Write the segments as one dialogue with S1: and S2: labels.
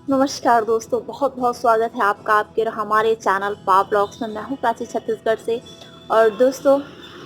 S1: नमस्कार दोस्तों, बहुत बहुत स्वागत है आपका आपके हमारे चैनल पा ब्लॉग्स में। मैं हूँ प्राची छत्तीसगढ़ से। और दोस्तों,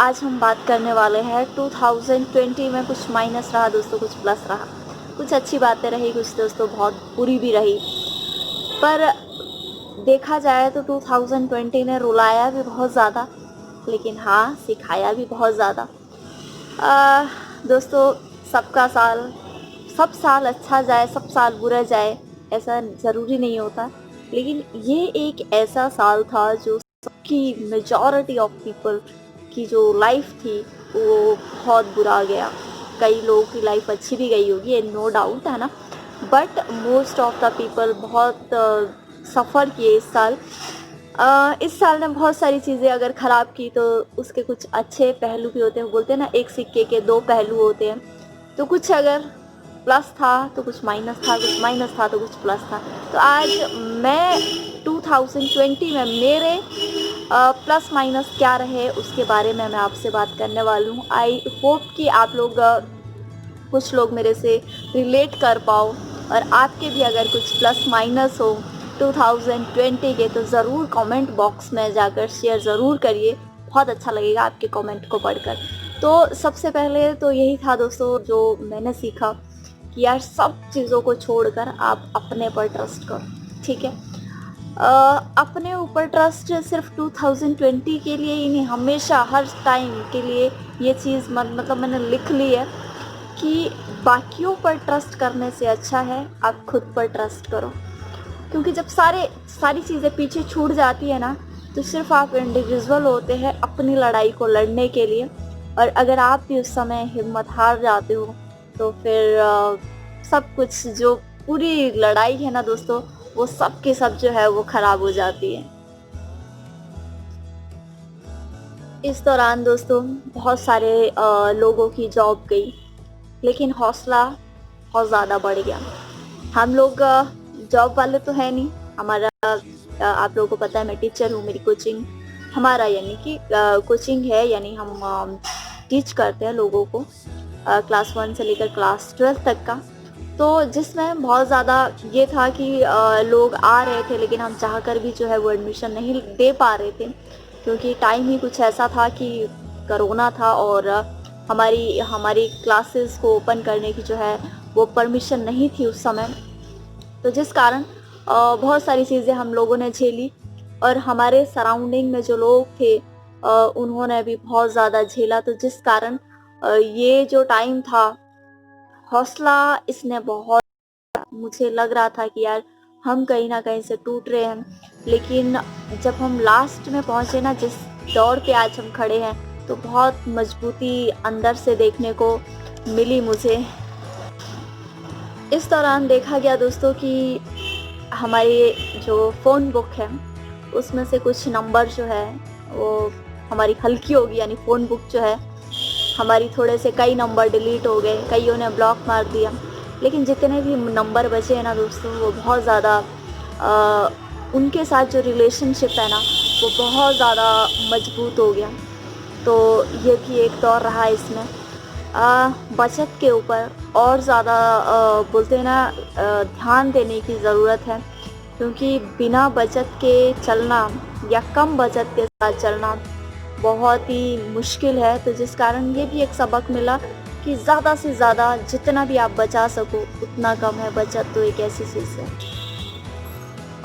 S1: आज हम बात करने वाले हैं 2020 में कुछ माइनस रहा दोस्तों, कुछ प्लस रहा, कुछ अच्छी बातें रही, कुछ दोस्तों बहुत बुरी भी रही। पर देखा जाए तो 2020 ने रुलाया भी बहुत ज़्यादा, लेकिन हाँ, सिखाया भी बहुत ज़्यादा। दोस्तों, सब साल अच्छा जाए, सब साल बुरा जाए, ऐसा ज़रूरी नहीं होता। लेकिन ये एक ऐसा साल था जो सबकी मेजॉरिटी ऑफ पीपल की जो लाइफ थी वो बहुत बुरा गया। कई लोगों की लाइफ अच्छी भी गई होगी, ये नो डाउट है ना, but most of the people बहुत सफ़र किए इस साल। इस साल ने बहुत सारी चीज़ें अगर ख़राब की तो उसके कुछ अच्छे पहलू भी होते हैं। बोलते हैं ना, एक सिक्के के दो पहलू होते हैं। तो कुछ अगर प्लस था तो कुछ माइनस था, कुछ माइनस था तो कुछ प्लस था। तो आज मैं 2020 में मेरे प्लस माइनस क्या रहे उसके बारे में मैं आपसे बात करने वाली हूँ। आई होप कि आप लोग कुछ लोग मेरे से रिलेट कर पाओ, और आपके भी अगर कुछ प्लस माइनस हो 2020 के तो ज़रूर कमेंट बॉक्स में जाकर शेयर ज़रूर करिए। बहुत अच्छा लगेगा आपके कमेंट को पढ़कर। तो सबसे पहले तो यही था दोस्तों जो मैंने सीखा कि यार सब चीज़ों को छोड़कर आप अपने पर ट्रस्ट करो, ठीक है। अपने ऊपर ट्रस्ट सिर्फ 2020 के लिए ही नहीं, हमेशा हर टाइम के लिए ये चीज़ मतलब मैंने लिख ली है कि बाकियों पर ट्रस्ट करने से अच्छा है आप खुद पर ट्रस्ट करो। क्योंकि जब सारी चीज़ें पीछे छूट जाती है ना, तो सिर्फ आप इंडिविजुअल होते हैं अपनी लड़ाई को लड़ने के लिए। और अगर आप भी उस समय हिम्मत हार जाते हो तो फिर सब कुछ जो पूरी लड़ाई है ना दोस्तों, वो सब के सब जो है वो ख़राब हो जाती है। इस दौरान दोस्तों बहुत सारे लोगों की जॉब गई, लेकिन हौसला बहुत ज़्यादा बढ़ गया। हम लोग जॉब वाले तो है नहीं, हमारा आप लोगों को पता है मैं टीचर हूँ, मेरी कोचिंग हमारा यानी कि कोचिंग है, यानी हम टीच करते हैं लोगों को क्लास 1 से लेकर क्लास 12 तक का। तो जिसमें बहुत ज़्यादा ये था कि लोग आ रहे थे, लेकिन हम चाहकर भी जो है वो एडमिशन नहीं दे पा रहे थे, क्योंकि टाइम ही कुछ ऐसा था कि कोरोना था और हमारी क्लासेस को ओपन करने की जो है वो परमिशन नहीं थी उस समय। तो जिस कारण बहुत सारी चीज़ें हम लोगों ने झेली, और हमारे सराउंडिंग में जो लोग थे उन्होंने भी बहुत ज़्यादा झेला। तो जिस कारण ये जो टाइम था, हौसला इसने बहुत, मुझे लग रहा था कि यार हम कहीं ना कहीं से टूट रहे हैं। लेकिन जब हम लास्ट में पहुंचे ना, जिस दौर पे आज हम खड़े हैं, तो बहुत मजबूती अंदर से देखने को मिली मुझे। इस दौरान देखा गया दोस्तों कि हमारी जो फ़ोन बुक है उसमें से कुछ नंबर जो है वो हमारी हल्की होगी, यानी फ़ोन बुक जो है हमारी, थोड़े से कई नंबर डिलीट हो गए, कईयों ने ब्लॉक मार दिया। लेकिन जितने भी नंबर बचे हैं ना दोस्तों, वो बहुत ज़्यादा उनके साथ जो रिलेशनशिप है ना वो बहुत ज़्यादा मजबूत हो गया। तो ये भी एक दौर रहा इसमें। बचत के ऊपर और ज़्यादा बोलते हैं ना ध्यान देने की ज़रूरत है, क्योंकि बिना बचत के चलना या कम बचत के साथ चलना बहुत ही मुश्किल है। तो जिस कारण ये भी एक सबक मिला कि ज़्यादा से ज़्यादा जितना भी आप बचा सको उतना कम है। बचत तो एक ऐसी चीज़ है।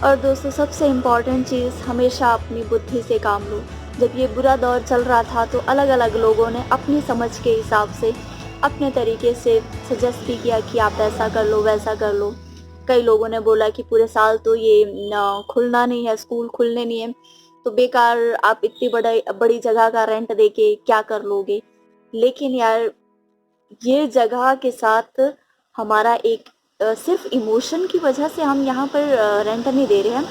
S1: और दोस्तों, सबसे इम्पॉर्टेंट चीज़, हमेशा अपनी बुद्धि से काम लो। जब ये बुरा दौर चल रहा था तो अलग अलग लोगों ने अपनी समझ के हिसाब से अपने तरीके से सजेस्ट भी किया कि आप ऐसा कर लो, वैसा कर लो। कई लोगों ने बोला कि पूरे साल तो ये खुलना नहीं है, स्कूल खुलने नहीं है, तो बेकार आप इतनी बड़ी जगह का रेंट दे के क्या कर लोगे। लेकिन यार, ये जगह के साथ हमारा एक सिर्फ इमोशन की वजह से हम यहाँ पर रेंट नहीं दे रहे हैं,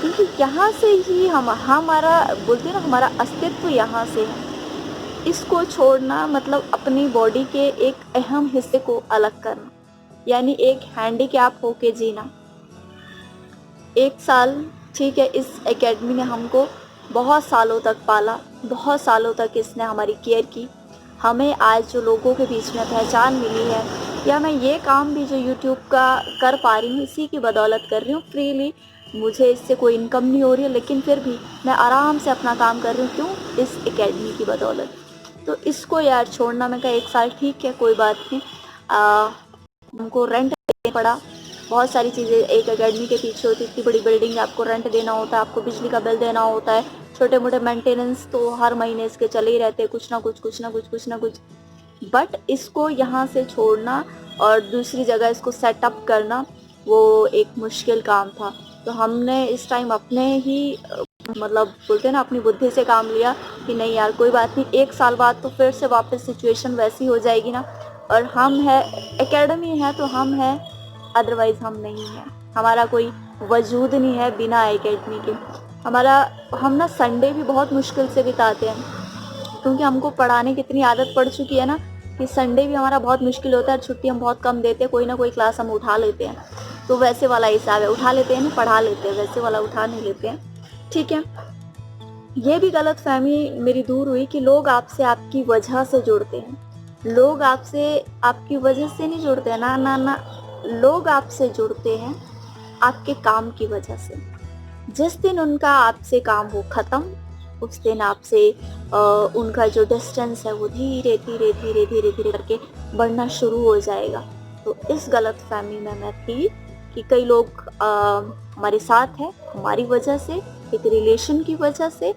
S1: क्योंकि यहाँ से ही हमारा बोलते हैं ना, हमारा अस्तित्व यहाँ से है। इसको छोड़ना मतलब अपनी बॉडी के एक अहम हिस्से को अलग करना, यानी एक हैंडीकैप होके जीना। एक साल ठीक है, इस एकेडमी ने हमको बहुत सालों तक पाला, बहुत सालों तक इसने हमारी केयर की। हमें आज जो लोगों के बीच में पहचान मिली है या मैं ये काम भी जो यूट्यूब का कर पा रही हूँ इसी की बदौलत कर रही हूँ फ्रीली, मुझे इससे कोई इनकम नहीं हो रही है, लेकिन फिर भी मैं आराम से अपना काम कर रही हूँ। क्यों? इस एकेडमी की बदौलत। तो इसको यार छोड़ना, मैं कहा 1 साल ठीक है, कोई बात नहीं। हमको रेंट देना पड़ा, बहुत सारी चीज़ें एक एकेडमी के पीछे होती है, इतनी बड़ी बिल्डिंग, आपको रेंट देना होता है, आपको बिजली का बिल देना होता है, छोटे मोटे मेंटेनेंस तो हर महीने इसके चले ही रहते हैं, कुछ ना कुछ कुछ ना कुछ कुछ ना कुछ। बट इसको यहाँ से छोड़ना और दूसरी जगह इसको सेटअप करना वो एक मुश्किल काम था। तो हमने इस टाइम अपने ही मतलब बोलते हैं ना अपनी बुद्धि से काम लिया कि नहीं यार कोई बात नहीं, 1 साल बाद तो फिर से वापस सिचुएशन वैसी हो जाएगी ना। और हम है, एकेडमी है तो हम है, अदरवाइज हम नहीं है। हमारा कोई वजूद नहीं है बिना एकेडमी के। हम ना संडे भी बहुत मुश्किल से बिताते हैं, क्योंकि हमको पढ़ाने की इतनी आदत पड़ चुकी है ना कि संडे भी हमारा बहुत मुश्किल होता है। छुट्टी हम बहुत कम देते हैं, कोई ना कोई क्लास हम उठा लेते हैं। तो वैसे वाला हिसाब है, उठा लेते हैं नहीं, पढ़ा लेते हैं, वैसे वाला उठा नहीं लेते हैं। ठीक है, ये भी गलतफहमी मेरी दूर हुई कि लोग आपसे आपकी वजह से जुड़ते हैं। लोग आपसे आपकी वजह से नहीं जुड़ते हैं, ना ना ना, लोग आपसे जुड़ते हैं आपके काम की वजह से। जिस दिन उनका आपसे काम हो ख़त्म, उस दिन आपसे उनका जो डिस्टेंस है वो धीरे धीरे धीरे धीरे धीरे करके बढ़ना शुरू हो जाएगा। तो इस गलतफहमी में मैं थी कि कई लोग हमारे साथ हैं हमारी वजह से, एक रिलेशन की वजह से,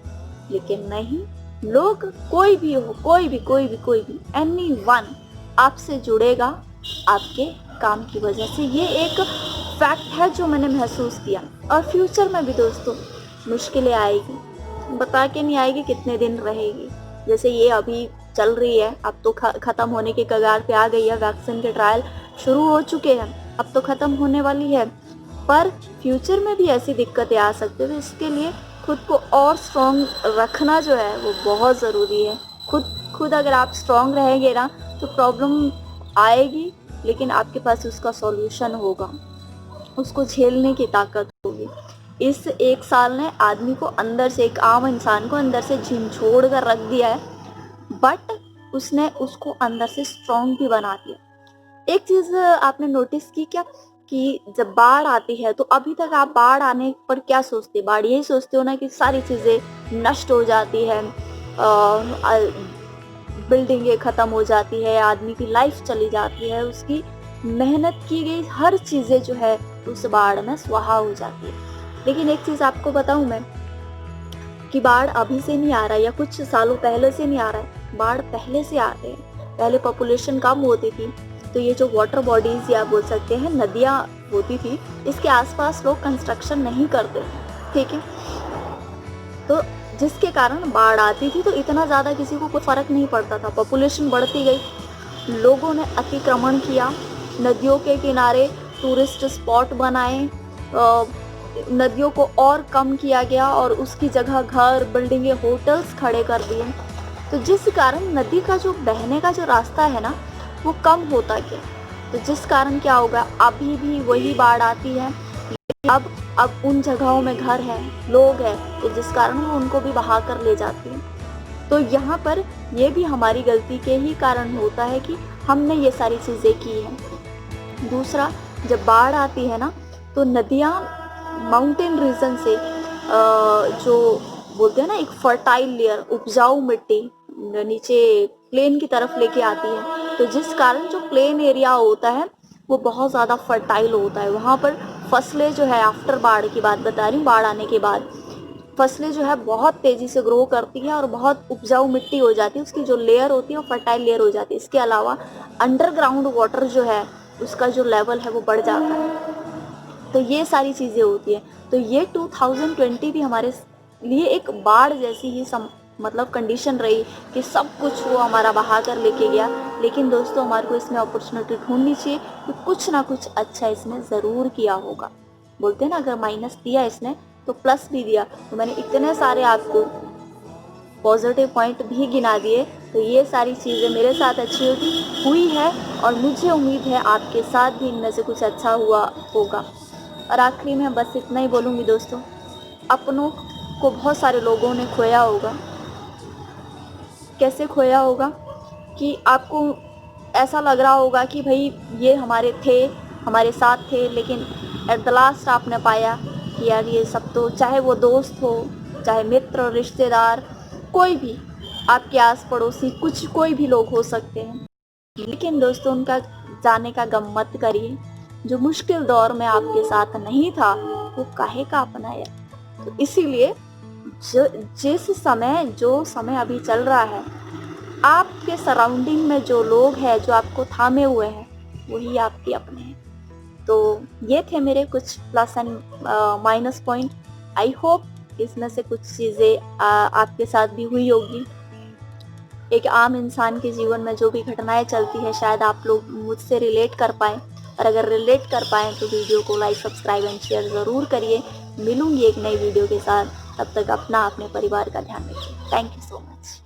S1: लेकिन नहीं, लोग कोई भी हो, कोई भी एनीवन आपसे जुड़ेगा आपके काम की वजह से। ये एक फैक्ट है जो मैंने महसूस किया। और फ्यूचर में भी दोस्तों मुश्किलें आएगी, बता के नहीं आएगी कितने दिन रहेगी। जैसे ये अभी चल रही है, अब तो ख़त्म होने के कगार पे आ गई है, वैक्सीन के ट्रायल शुरू हो चुके हैं, अब तो ख़त्म होने वाली है। पर फ्यूचर में भी ऐसी दिक्कतें आ सकती है, तो इसके लिए खुद को और स्ट्रॉन्ग रखना जो है वो बहुत ज़रूरी है। खुद अगर आप स्ट्रॉन्ग रहेंगे ना तो प्रॉब्लम आएगी, लेकिन आपके पास उसका सॉल्यूशन होगा, उसको झेलने की ताकत होगी। इस 1 साल ने आदमी को अंदर से, एक आम इंसान को अंदर से झिंझोड़ कर रख दिया है, बट उसने उसको अंदर से स्ट्रॉन्ग भी बना दिया। एक चीज़ आपने नोटिस की क्या कि जब बाढ़ आती है तो अभी तक आप बाढ़ आने पर क्या सोचते? बाढ़ यही सोचते हो ना कि सारी चीज़ें नष्ट हो जाती है, बिल्डिंगें ख़त्म हो जाती है, आदमी की लाइफ चली जाती है, उसकी मेहनत की गई हर चीज़ें जो है उस बाढ़ में स्वाहा हो जाती है। लेकिन एक चीज़ आपको बताऊं मैं कि बाढ़ अभी से नहीं आ रहा है या कुछ सालों पहले से नहीं आ रहा है, बाढ़ पहले से आ रहे हैं। पहले पॉपुलेशन कम होती थी, तो ये जो वाटर बॉडीज या बोल सकते हैं नदियाँ होती थी, इसके आसपास लोग कंस्ट्रक्शन नहीं करते, ठीक है। तो जिसके कारण बाढ़ आती थी तो इतना ज़्यादा किसी को कोई फ़र्क नहीं पड़ता था। पॉपुलेशन बढ़ती गई, लोगों ने अतिक्रमण किया, नदियों के किनारे टूरिस्ट स्पॉट बनाए, नदियों को और कम किया गया और उसकी जगह घर, बिल्डिंगें, होटल्स खड़े कर दिए। तो जिस कारण नदी का जो बहने का जो रास्ता है ना वो कम होता गया। तो जिस कारण क्या होगा, अभी भी वही बाढ़ आती है, अब उन जगहों में घर हैं, लोग हैं, तो जिस कारण वो उनको भी बहा कर ले जाती है। तो यहाँ पर ये भी हमारी गलती के ही कारण होता है कि हमने ये सारी चीज़ें की हैं। दूसरा, जब बाढ़ आती है ना तो नदियाँ माउंटेन रीजन से जो बोलते हैं ना एक फर्टाइल लेयर, उपजाऊ मिट्टी नीचे प्लेन की तरफ लेके आती है। तो जिस कारण जो प्लेन एरिया होता है वो बहुत ज़्यादा फर्टाइल होता है, वहाँ पर फसलें जो है, आफ्टर बाढ़ की बात बता रही हूँ, बाढ़ आने के बाद फसलें जो है बहुत तेज़ी से ग्रो करती है और बहुत उपजाऊ मिट्टी हो जाती है, उसकी जो लेयर होती है वो फर्टाइल लेयर हो जाती है। इसके अलावा अंडरग्राउंड वाटर जो है उसका जो लेवल है वो बढ़ जाता है। तो ये सारी चीज़ें होती है। तो ये 2020 भी हमारे लिए एक बाढ़ जैसी ही मतलब कंडीशन रही कि सब कुछ वो हमारा बहा कर लेके गया। लेकिन दोस्तों हमारे को इसमें अपॉर्चुनिटी ढूंढनी चाहिए कि कुछ ना कुछ अच्छा इसने ज़रूर किया होगा। बोलते हैं ना अगर माइनस दिया इसने तो प्लस भी दिया। तो मैंने इतने सारे आपको पॉजिटिव पॉइंट भी गिना दिए। तो ये सारी चीज़ें मेरे साथ अच्छी हुई है और मुझे उम्मीद है आपके साथ भी इनमें से कुछ अच्छा हुआ होगा। और आखिरी में बस इतना ही बोलूँगी दोस्तों, अपनों को बहुत सारे लोगों ने खोया होगा। कैसे खोया होगा कि आपको ऐसा लग रहा होगा कि भाई ये हमारे साथ थे, लेकिन एट द लास्ट आपने पाया कि यार ये सब तो, चाहे वो दोस्त हो, चाहे मित्र, रिश्तेदार, कोई भी आपके आस पड़ोसी, कोई भी लोग हो सकते हैं, लेकिन दोस्तों उनका जाने का गम मत करिए। जो मुश्किल दौर में आपके साथ नहीं था वो काहे का अपनाया। तो इसीलिए जो समय अभी चल रहा है, आपके सराउंडिंग में जो लोग हैं जो आपको थामे हुए हैं वही आपके अपने हैं। तो ये थे मेरे कुछ plus and minus point. I hope इसमें से कुछ चीज़ें आपके साथ भी हुई होगी। एक आम इंसान के जीवन में जो भी घटनाएं चलती है शायद आप लोग मुझसे रिलेट कर पाएँ, और अगर रिलेट कर पाएँ तो वीडियो को लाइक, सब्सक्राइब एंड शेयर ज़रूर करिए। मिलूंगी एक नई वीडियो के साथ, तब तक अपना अपने परिवार का ध्यान रखिए। Thank you so much.